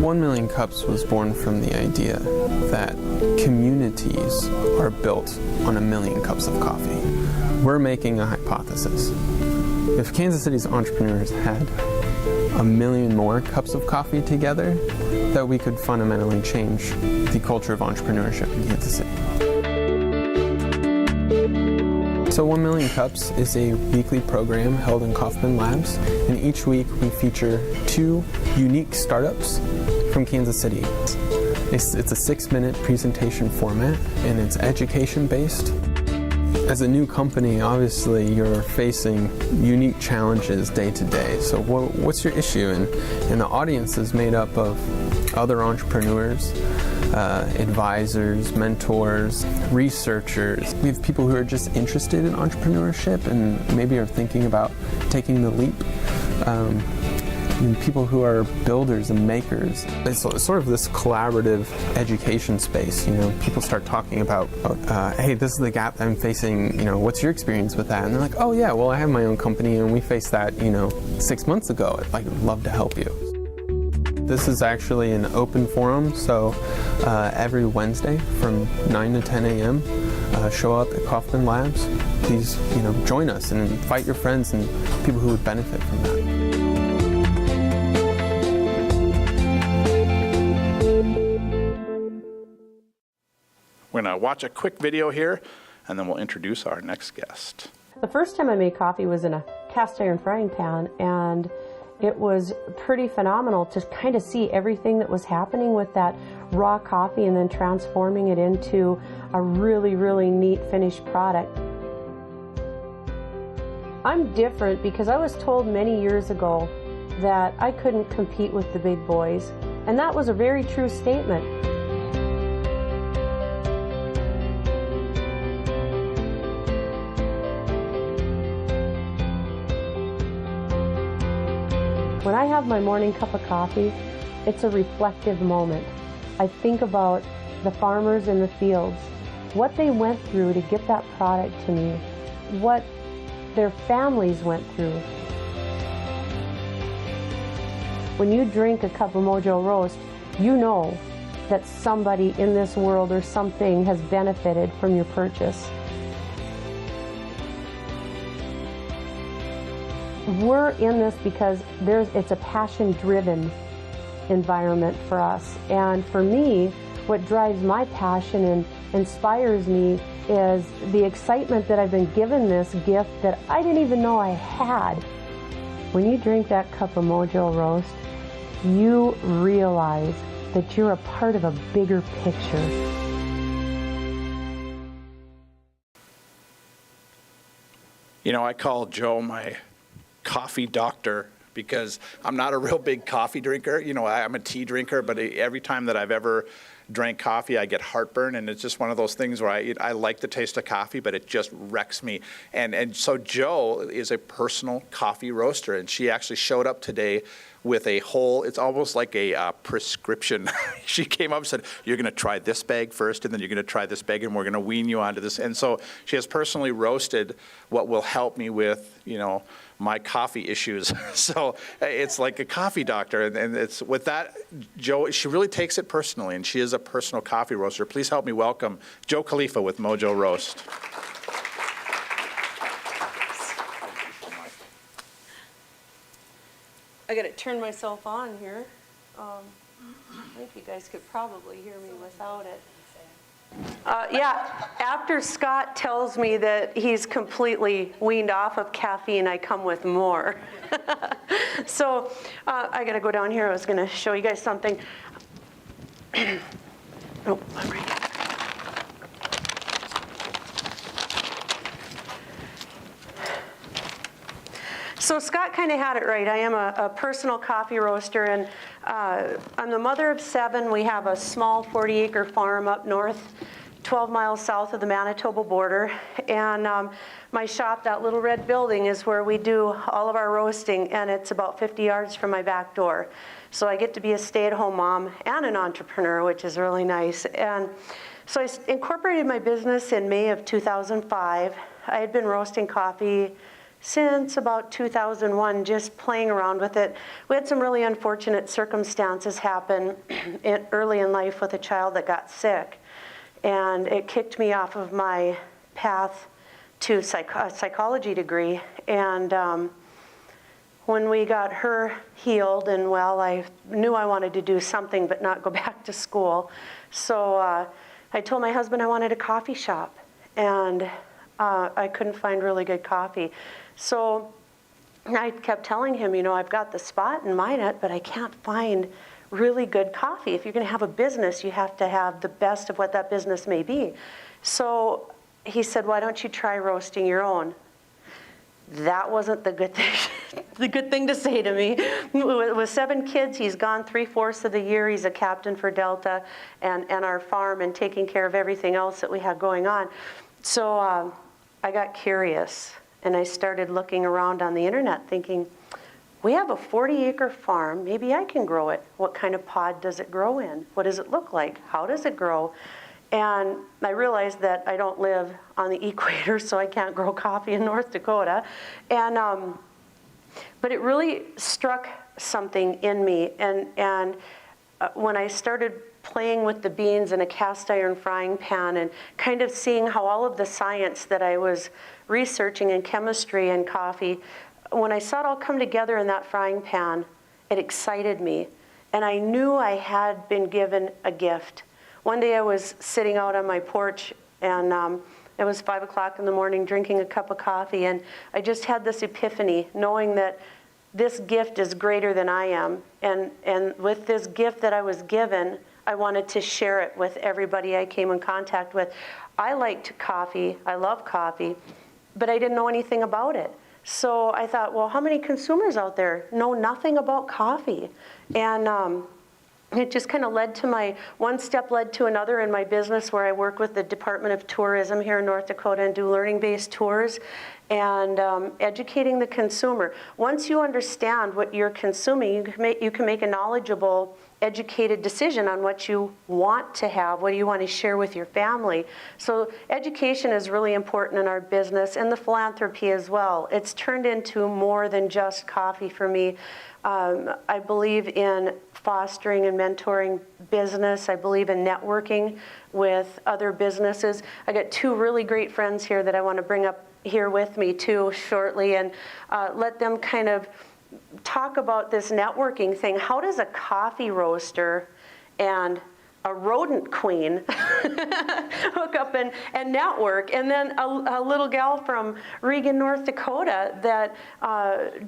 1 Million Cups was born from the idea that communities are built on 1 million cups of coffee. We're making a hypothesis. If Kansas City's entrepreneurs had 1 million more cups of coffee together, that we could fundamentally change the culture of entrepreneurship in Kansas City. So 1 Million Cups is a weekly program held in Kaufman Labs, and each week we feature 2 unique startups from Kansas City. It's a 6-minute presentation format, and it's education-based. As a new company, obviously you're facing unique challenges day to day. So what's your issue? And the audience is made up of other entrepreneurs, advisors, mentors, researchers. We have people who are just interested in entrepreneurship and maybe are thinking about taking the leap. And people who are builders and makers. It's sort of this collaborative education space. You know, people start talking about, hey, this is the gap I'm facing. You know, what's your experience with that? And they're like, oh yeah, well I have my own company and we faced that, 6 months ago. I'd love to help you. This is actually an open forum, so every Wednesday from 9 to 10 a.m. Show up at Kaufman Labs. Please, join us and invite your friends and people who would benefit from that. We're going to watch a quick video here, and then we'll introduce our next guest. The first time I made coffee was in a cast iron frying pan, and it was pretty phenomenal to kind of see everything that was happening with that raw coffee and then transforming it into a really, really neat finished product. I'm different because I was told many years ago that I couldn't compete with the big boys, and that was a very true statement. When I have my morning cup of coffee, it's a reflective moment. I think about the farmers in the fields, what they went through to get that product to me, what their families went through. When you drink a cup of Mojo roast, you know that somebody in this world or something has benefited from your purchase. We're in this because it's a passion-driven environment for us. And for me, what drives my passion and inspires me is the excitement that I've been given this gift that I didn't even know I had. When you drink that cup of Mojo roast, you realize that you're a part of a bigger picture. I call Joe my coffee doctor because I'm not a real big coffee drinker. I'm a tea drinker, but every time that I've ever drank coffee, I get heartburn, and it's just one of those things where I like the taste of coffee, but it just wrecks me. And so Joe is a personal coffee roaster, and she actually showed up today with a whole, it's almost like a prescription. She came up and said, you're going to try this bag first, and then you're going to try this bag, and we're going to wean you onto this. And so she has personally roasted what will help me with, my coffee issues. So it's like a coffee doctor. And it's with that, Joe, she really takes it personally, and she is a personal coffee roaster. Please help me welcome Joe Khalifa with Mojo Roast. I got to turn myself on here. I think you guys could probably hear me without it. Yeah, after Scott tells me that he's completely weaned off of caffeine, I come with more. So I got to go down here. I was going to show you guys something. Oh, I'm right here. So Scott kind of had it right. I am a personal coffee roaster, and I'm the mother of 7. We have a small 40-acre farm up north, 12 miles south of the Manitoba border. And my shop, that little red building, is where we do all of our roasting, and it's about 50 yards from my back door. So I get to be a stay-at-home mom and an entrepreneur, which is really nice. And so I incorporated my business in May of 2005. I had been roasting coffee since about 2001, just playing around with it. We had some really unfortunate circumstances happen early in life with a child that got sick, and it kicked me off of my path to a psychology degree. And when we got her healed and well, I knew I wanted to do something but not go back to school. So I told my husband I wanted a coffee shop, and I couldn't find really good coffee. So I kept telling him, you know, I've got the spot in Minot, but I can't find really good coffee. If you're going to have a business, you have to have the best of what that business may be. So he said, why don't you try roasting your own? That wasn't the good thing, the good thing to say to me. With 7 kids, he's gone 3/4 of the year. He's a captain for Delta and our farm and taking care of everything else that we had going on. So I got curious, and I started looking around on the internet thinking, we have a 40-acre farm. Maybe I can grow it. What kind of pod does it grow in? What does it look like? How does it grow? And I realized that I don't live on the equator, so I can't grow coffee in North Dakota. And but it really struck something in me. And when I started playing with the beans in a cast iron frying pan and kind of seeing how all of the science that I was researching in chemistry and coffee, when I saw it all come together in that frying pan, it excited me. And I knew I had been given a gift. One day I was sitting out on my porch, and it was 5 o'clock in the morning drinking a cup of coffee, and I just had this epiphany, knowing that this gift is greater than I am. And with this gift that I was given, I wanted to share it with everybody I came in contact with. I liked coffee, I love coffee, but I didn't know anything about it. So I thought, well, how many consumers out there know nothing about coffee? And it just kind of led to one step led to another in my business, where I work with the Department of Tourism here in North Dakota and do learning-based tours and educating the consumer. Once you understand what you're consuming, you can make a knowledgeable, educated decision on what you want to have, what do you want to share with your family. So education is really important in our business, and the philanthropy as well. It's turned into more than just coffee for me. I believe in fostering and mentoring business. I believe in networking with other businesses. I got 2 really great friends here that I want to bring up here with me too shortly, and let them kind of talk about this networking thing. How does a coffee roaster and a rodent queen hook up and network? And then a little gal from Regan, North Dakota that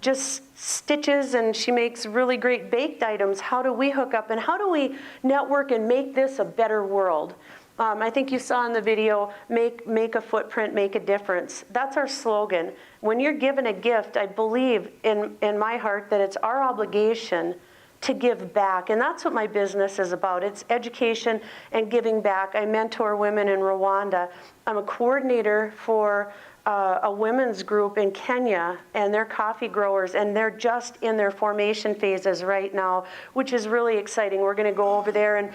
just stitches, and she makes really great baked items. How do we hook up, and how do we network and make this a better world? I think you saw in the video, make a footprint, make a difference. That's our slogan. When you're given a gift, I believe in my heart that it's our obligation to give back. And that's what my business is about. It's education and giving back. I mentor women in Rwanda. I'm a coordinator for a women's group in Kenya, and they're coffee growers, and they're just in their formation phases right now, which is really exciting. We're going to go over there, and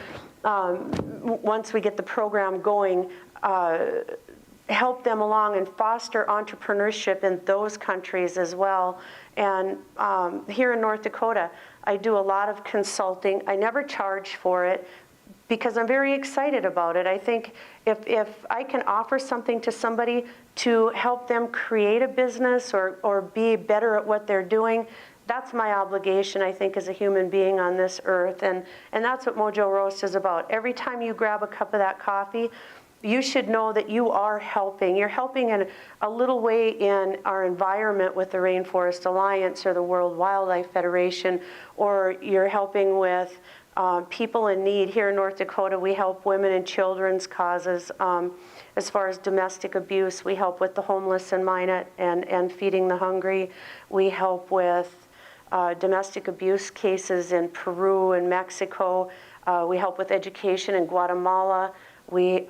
once we get the program going, help them along and foster entrepreneurship in those countries as well. And here in North Dakota, I do a lot of consulting. I never charge for it because I'm very excited about it. I think if I can offer something to somebody to help them create a business or be better at what they're doing, that's my obligation, I think, as a human being on this earth. And that's what Mojo Roast is about. Every time you grab a cup of that coffee, you should know that you are helping. You're helping in a little way in our environment with the Rainforest Alliance or the World Wildlife Federation, or you're helping with people in need. Here in North Dakota, we help women and children's causes. As far as domestic abuse, we help with the homeless in Minot and feeding the hungry. We help with domestic abuse cases in Peru and Mexico. We help with education in Guatemala. We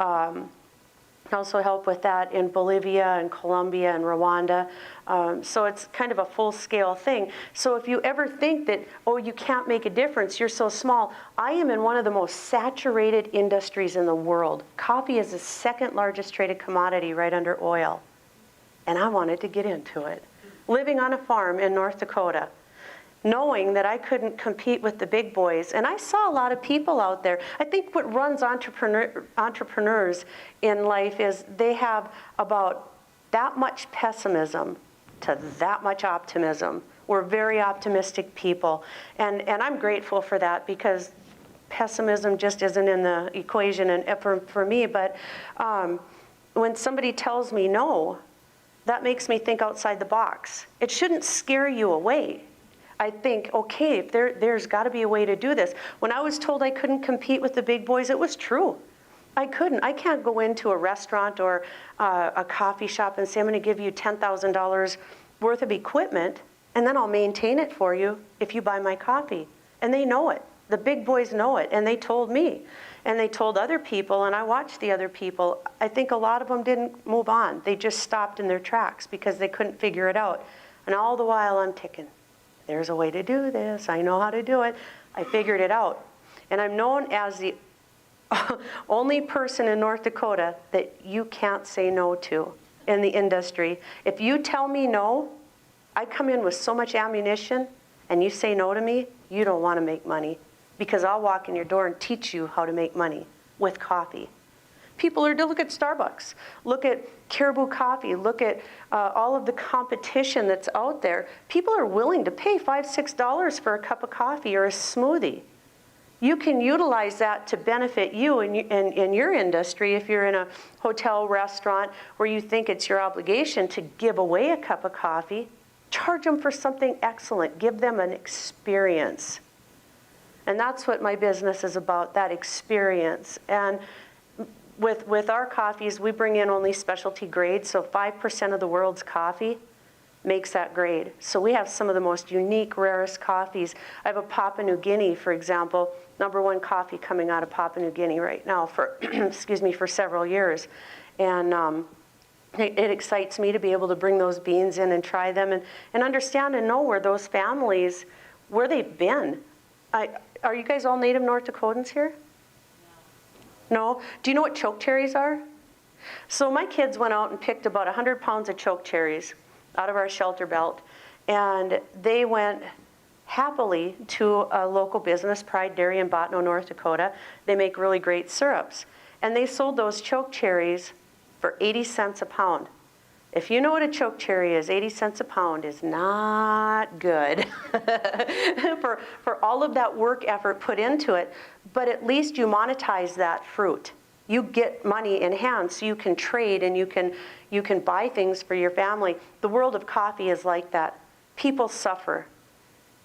also help with that in Bolivia and Colombia and Rwanda. So it's kind of a full-scale thing. So if you ever think that, oh, you can't make a difference, you're so small, I am in one of the most saturated industries in the world. Coffee is the 2nd largest traded commodity right under oil. And I wanted to get into it. living on a farm in North Dakota, knowing that I couldn't compete with the big boys. And I saw a lot of people out there. I think what runs entrepreneurs in life is they have about that much pessimism to that much optimism. We're very optimistic people. And I'm grateful for that, because pessimism just isn't in the equation and for me. But when somebody tells me no, that makes me think outside the box. It shouldn't scare you away. I think, okay, there's got to be a way to do this. When I was told I couldn't compete with the big boys, it was true. I couldn't. I can't go into a restaurant or a coffee shop and say, I'm going to give you $10,000 worth of equipment, and then I'll maintain it for you if you buy my coffee. And they know it. The big boys know it, and they told me. And they told other people, and I watched the other people. I think a lot of them didn't move on. They just stopped in their tracks because they couldn't figure it out. And all the while I'm ticking. There's a way to do this. I know how to do it. I figured it out. And I'm known as the only person in North Dakota that you can't say no to in the industry. If you tell me no, I come in with so much ammunition, and you say no to me, you don't want to make money, because I'll walk in your door and teach you how to make money with coffee. People are to look at Starbucks, look at Caribou Coffee, look at all of the competition that's out there. People are willing to pay $5, $6 for a cup of coffee or a smoothie. You can utilize that to benefit you in your industry. If you're in a hotel, restaurant, where you think it's your obligation to give away a cup of coffee, charge them for something excellent. Give them an experience. And that's what my business is about, that experience. And with our coffees, we bring in only specialty grades, so 5% of the world's coffee makes that grade. So we have some of the most unique, rarest coffees. I have a Papua New Guinea, for example, #1 coffee coming out of Papua New Guinea right now for, excuse me, for several years. And it excites me to be able to bring those beans in and try them and understand and know where those families, where they've been. Are you guys all native North Dakotans here? No? Do you know what choke cherries are? So my kids went out and picked about 100 pounds of choke cherries out of our shelter belt, and they went happily to a local business, Pride Dairy in Botno, North Dakota. They make really great syrups. And they sold those choke cherries for 80 cents a pound. If you know what a choke cherry is, 80 cents a pound is not good for all of that work effort put into it. But at least you monetize that fruit. You get money in hand, so you can trade and you can buy things for your family. The world of coffee is like that. People suffer,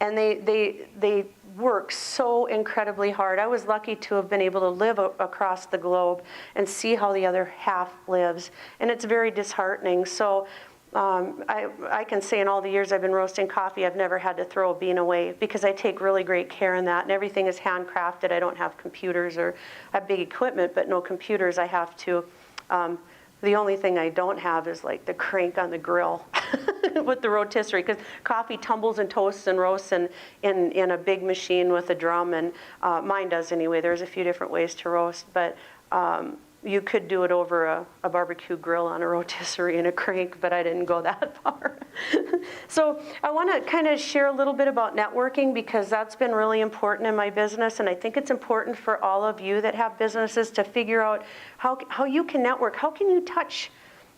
and they work so incredibly hard. I was lucky to have been able to live across the globe and see how the other half lives, and it's very disheartening. So I can say in all the years I've been roasting coffee, I've never had to throw a bean away, because I take really great care in that, and everything is handcrafted. I don't have computers, or I have big equipment, but no computers. I have to. The only thing I don't have is like the crank on the grill with the rotisserie, because coffee tumbles and toasts and roasts in a big machine with a drum, and mine does anyway. There's a few different ways to roast, but you could do it over a barbecue grill on a rotisserie and a crank, but I didn't go that far. So I want to kind of share a little bit about networking, because that's been really important in my business, and I think it's important for all of you that have businesses to figure out how you can network. How can you touch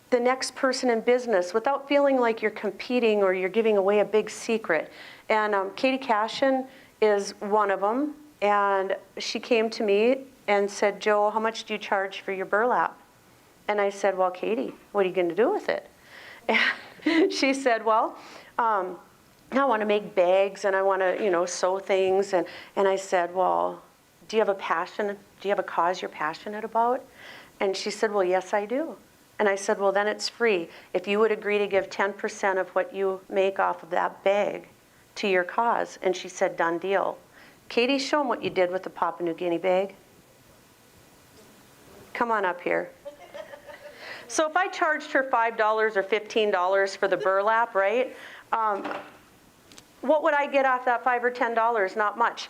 the next person in business without feeling like you're competing or you're giving away a big secret? And Katie Cashin is one of them, and she came to me and said, Joe, how much do you charge for your burlap? And I said, well, Katie, what are you going to do with it? And she said, well, I want to make bags, and I want to, sew things. And I said, well, do you have a passion? Do you have a cause you're passionate about? And she said, well, yes, I do. And I said, well, then it's free. If you would agree to give 10% of what you make off of that bag to your cause. And she said, done deal. Katie, show them what you did with the Papua New Guinea bag. Come on up here. So if I charged her $5 or $15 for the burlap, right? What would I get off that $5 or $10? Not much.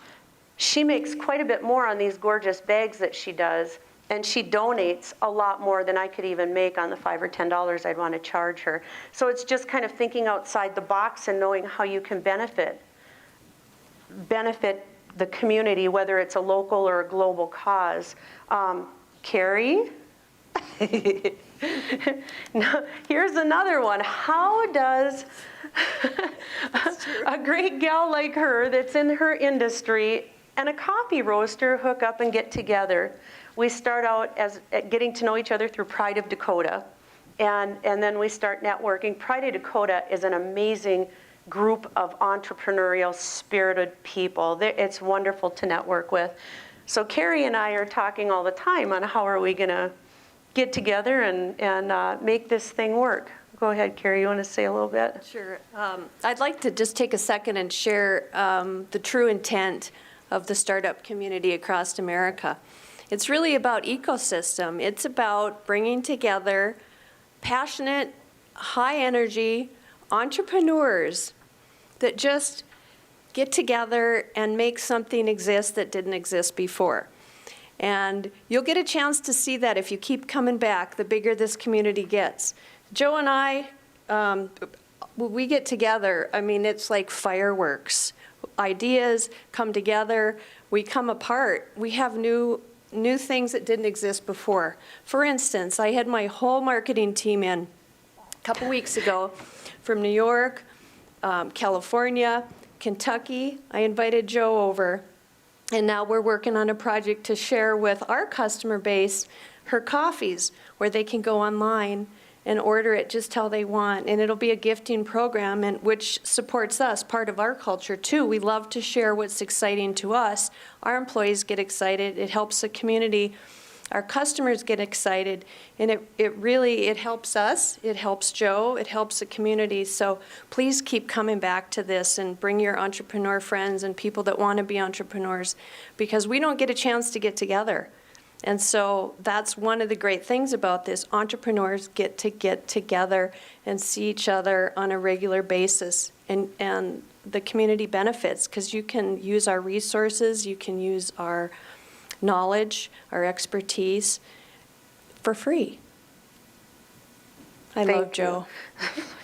She makes quite a bit more on these gorgeous bags that she does And she donates a lot more than I could even make on the $5 or $10 I'd want to charge her. So it's just kind of thinking outside the box and knowing how you can benefit the community, whether it's a local or a global cause. Carrie? Now, here's another one. How does a great gal like her that's in her industry and a coffee roaster hook up and get together? We start out as getting to know each other through Pride of Dakota, and then we start networking. Pride of Dakota is an amazing group of entrepreneurial, spirited people. It's wonderful to network with. So Carrie and I are talking all the time on how are we going to get together and make this thing work. Go ahead, Carrie, you want to say a little bit? Sure. I'd like to just take a second and share the true intent of the startup community across America. It's really about ecosystem. It's about bringing together passionate, high-energy entrepreneurs that just get together and make something exist that didn't exist before. And you'll get a chance to see that if you keep coming back, the bigger this community gets. Joe and I, we get together, I mean, it's like fireworks. Ideas come together, we come apart. We have new things that didn't exist before. For instance, I had my whole marketing team in a couple weeks ago from New York, California, Kentucky. I invited Joe over. And now we're working on a project to share with our customer base her coffees, where they can go online and order it just how they want. And it'll be a gifting program, and which supports us, part of our culture too. We love to share what's exciting to us. Our employees get excited. It helps the community. Our customers get excited, and it helps us, it helps Joe, it helps the community. So please keep coming back to this and bring your entrepreneur friends and people that want to be entrepreneurs, because we don't get a chance to get together. And so that's one of the great things about this. Entrepreneurs get together and see each other on a regular basis, and the community benefits, because you can use our resources, you can use our knowledge, our expertise for free. I love Joe.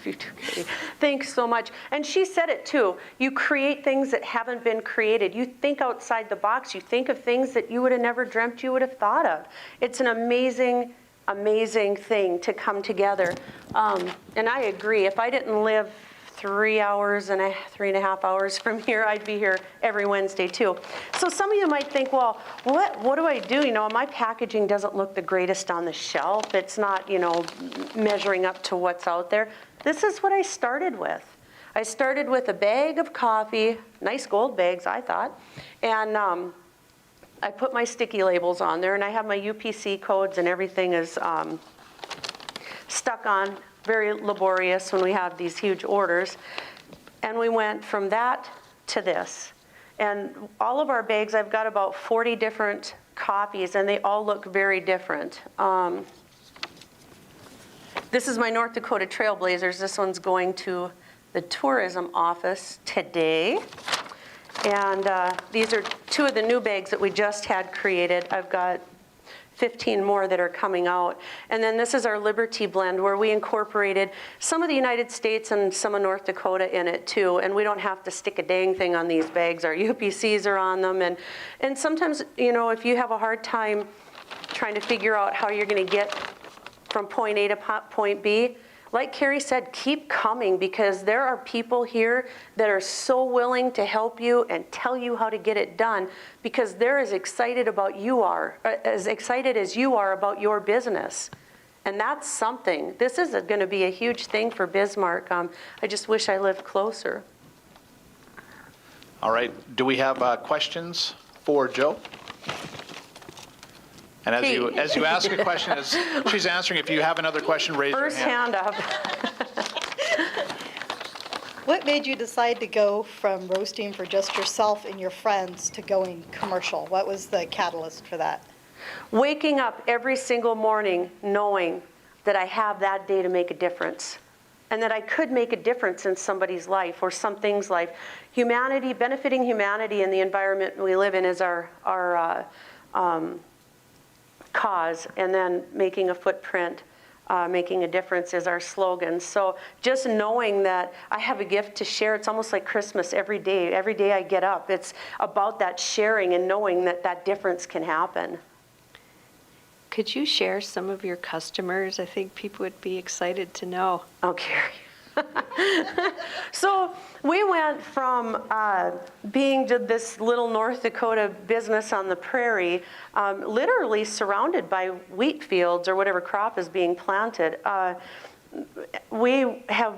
You too, Katie. Thanks so much. And she said it too. You create things that haven't been created. You think outside the box. You think of things that you would have never dreamt you would have thought of. It's an amazing, amazing thing to come together. And I agree. If I didn't live 3.5 hours from here, I'd be here every Wednesday too. So some of you might think, well, what do I do? You know, my packaging doesn't look the greatest on the shelf. It's not, you know, measuring up to what's out there. This is what I started with. I started with a bag of coffee, nice gold bags, I thought, and I put my sticky labels on there, and I have my UPC codes, and everything is stuck on. Very laborious when we have these huge orders. And we went from that to this. And all of our bags, I've got about 40 different copies, and they all look very different. This is my North Dakota Trailblazers. This one's going to the tourism office today. And these are two of the new bags that we just had created. I've got 15 more that are coming out. And then this is our Liberty blend, where we incorporated some of the United States and some of North Dakota in it too. And we don't have to stick a dang thing on these bags. Our UPCs are on them. And sometimes, you know, if you have a hard time trying to figure out how you're going to get from point A to point B, like Carrie said, keep coming, because there are people here that are so willing to help you and tell you how to get it done, because they're as excited about you are, as excited as you are about your business. And that's something. This is going to be a huge thing for Bismarck. I just wish I lived closer. All right. Do we have questions for Joe? And as you ask a question, as she's answering, if you have another question, raise First your hand. hand up. What made you decide to go from roasting for just yourself and your friends to going commercial? What was the catalyst for that? Waking up every single morning knowing that I have that day to make a difference, and that I could make a difference in somebody's life or something's life. Humanity, benefiting humanity and the environment we live in is our cause, and then making a footprint, making a difference is our slogan. So just knowing that I have a gift to share, it's almost like Christmas every day. Every day I get up, it's about that sharing and knowing that that difference can happen. Could you share some of your customers? I think people would be excited to know. Oh, Carrie. So we went from being this little North Dakota business on the prairie, literally surrounded by wheat fields or whatever crop is being planted. We have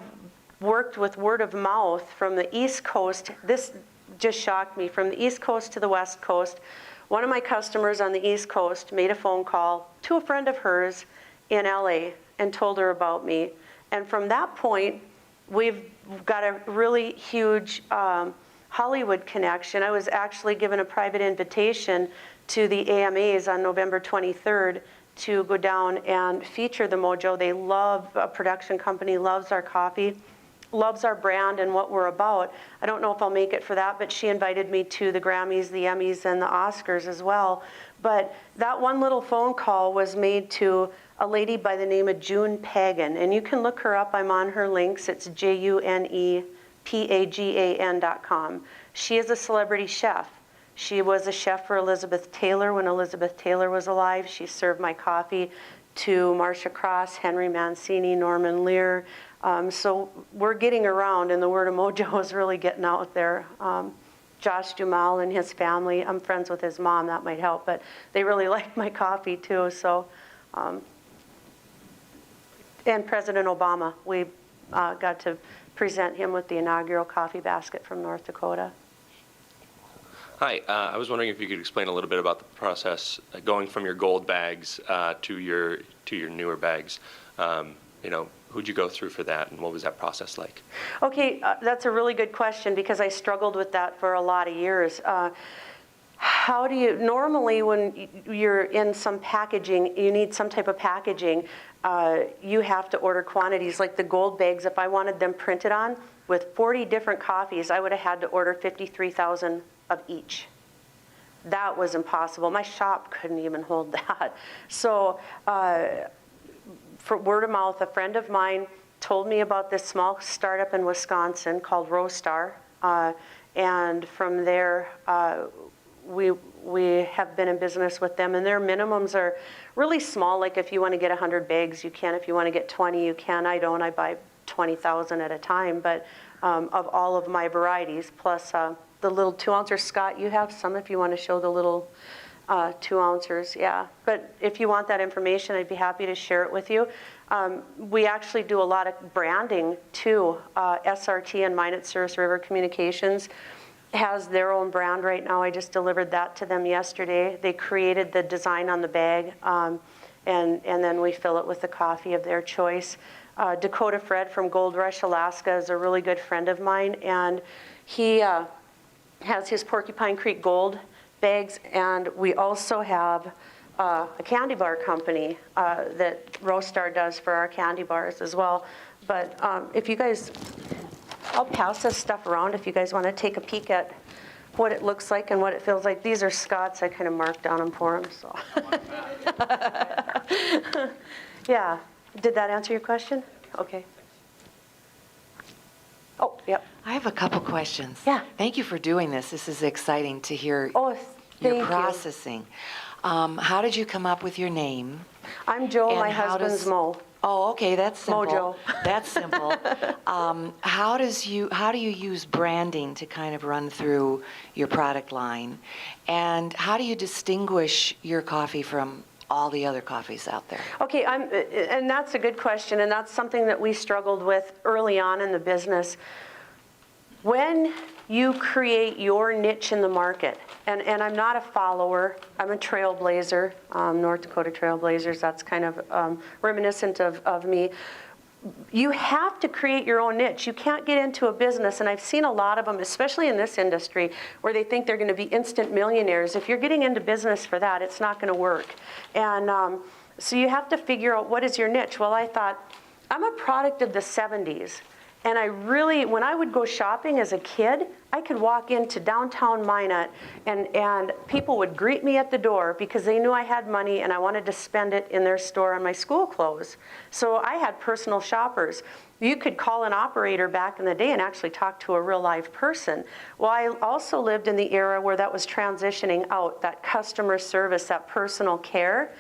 worked with word of mouth from the East Coast. This just shocked me. From the East Coast to the West Coast, one of my customers on the East Coast made a phone call to a friend of hers in LA and told her about me. And from that point, we've got a really huge Hollywood connection. I was actually given a private invitation to the AMAs on November 23rd to go down and feature the Mojo. They love, a production company loves our coffee, loves our brand and what we're about. I don't know if I'll make it for that, but she invited me to the Grammys, the Emmys, and the Oscars as well. But that one little phone call was made to a lady by the name of June Pagan, and you can look her up. I'm on her links. It's JUNEPAGAN.com. She is a celebrity chef. She was a chef for Elizabeth Taylor when Elizabeth Taylor was alive. She served my coffee to Marcia Cross, Henry Mancini, Norman Lear. So we're getting around, and the word of Mojo is really getting out there. Josh Dumal and his family, I'm friends with his mom, that might help, but they really like my coffee too. So, and President Obama, we got to present him with the inaugural coffee basket from North Dakota. Hi, I was wondering if you could explain a little bit about the process going from your gold bags to your newer bags. Who'd you go through for that, and what was that process like? Okay, that's a really good question because I struggled with that for a lot of years. How do you, normally when you're in some packaging, you need some type of packaging, you have to order quantities. Like the gold bags, if I wanted them printed on with 40 different coffees, I would have had to order 53,000 of each. That was impossible. My shop couldn't even hold that. So for word of mouth, a friend of mine told me about this small startup in Wisconsin called Roastar. And from there, we have been in business with them, and their minimums are really small. Like if you want to get 100 bags, you can. If you want to get 20, you can. I don't. I buy 20,000 at a time, but of all of my varieties, plus the little 2-ouncer. Scott, you have some if you want to show the little 2-ouncers, yeah. But if you want that information, I'd be happy to share it with you. We actually do a lot of branding too. SRT and Mine at Service River Communications has their own brand right now. I just delivered that to them yesterday. They created the design on the bag, and then we fill it with the coffee of their choice. Dakota Fred from Gold Rush, Alaska is a really good friend of mine, and he has his Porcupine Creek Gold bags, and we also have a candy bar company that Roastar does for our candy bars as well. But if you guys, I'll pass this stuff around if you guys want to take a peek at what it looks like and what it feels like. These are Scott's. I kind of marked down them for him. So, yeah. Did that answer your question? Okay. Oh, yep. I have a couple questions. Yeah. Thank you for doing this. This is exciting to hear Oh, thank your you. processing. How did you come up with your name? I'm Joe. And My how husband's does- Mo. Oh, okay, that's simple. Mojo. That's simple. How do you use branding to kind of run through your product line? And how do you distinguish your coffee from all the other coffees out there? Okay, and that's a good question, and that's something that we struggled with early on in the business. When you create your niche in the market, and I'm not a follower, I'm a trailblazer, North Dakota Trailblazers, that's kind of reminiscent of me. You have to create your own niche. You can't get into a business, and I've seen a lot of them, especially in this industry, where they think they're going to be instant millionaires. If you're getting into business for that, it's not going to work. And so you have to figure out what is your niche. Well, I thought, I'm a product of the 70s, And I really, when I would go shopping as a kid, I could walk into downtown Minot and people would greet me at the door because they knew I had money and I wanted to spend it in their store on my school clothes. So I had personal shoppers. You could call an operator back in the day and actually talk to a real live person. Well, I also lived in the era where that was transitioning out, that customer service, that personal care.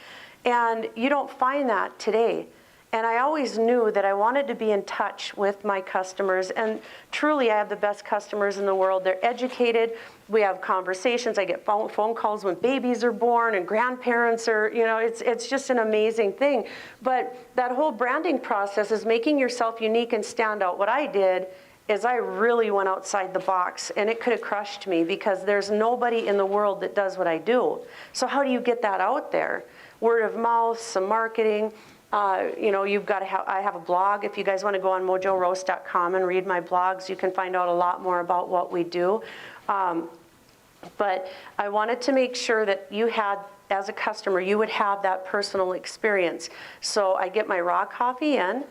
And you don't find that today. And I always knew that I wanted to be in touch with my customers. And truly, I have the best customers in the world. They're educated. We have conversations. I get phone calls when babies are born and grandparents are, you know, it's just an amazing thing. But that whole branding process is making yourself unique and stand out. What I did is I really went outside the box, and it could have crushed me because there's nobody in the world that does what I do. So how do you get that out there? Word of mouth, some marketing. You know, you've got to have, I have a blog. If you guys want to go on mojoroast.com and read my blogs, you can find out a lot more about what we do. But I wanted to make sure that you had, as a customer, you would have that personal experience. So I get my raw coffee in,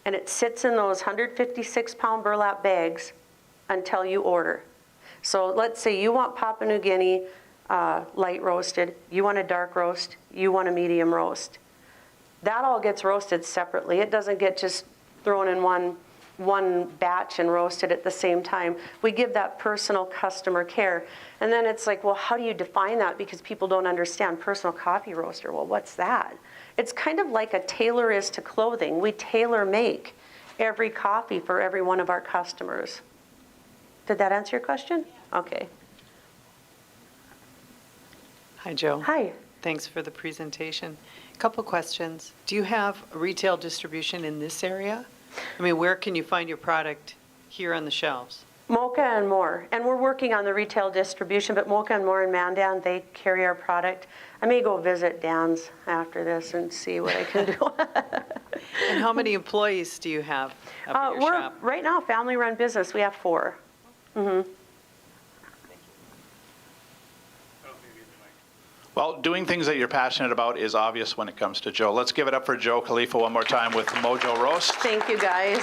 and it sits in those 156-pound burlap bags until you order. So let's say you want Papua New Guinea light roasted, you want a dark roast, you want a medium roast. That all gets roasted separately. It doesn't get just thrown in one batch and roasted at the same time. We give that personal customer care. And then it's like, well, how do you define that? Because people don't understand personal coffee roaster. Well, what's that? It's kind of like a tailor is to clothing. We tailor make every coffee for every one of our customers. Did that answer your question? Okay. Hi, Joe. Hi. Thanks for the presentation. A couple questions. Do you have retail distribution in this area? I mean, where can you find your product here on the shelves? Mocha and More. And we're working on the retail distribution, but Mocha and More in Mandan, they carry our product. I may go visit Dan's after this and see what I can do. And how many employees do you have up at your We're, shop? right now, family-run business. We have 4. Mm-hmm. Well, doing things that you're passionate about is obvious when it comes to Joe. Let's give it up for Joe Khalifa one more time with Mojo Roast. Thank you, guys.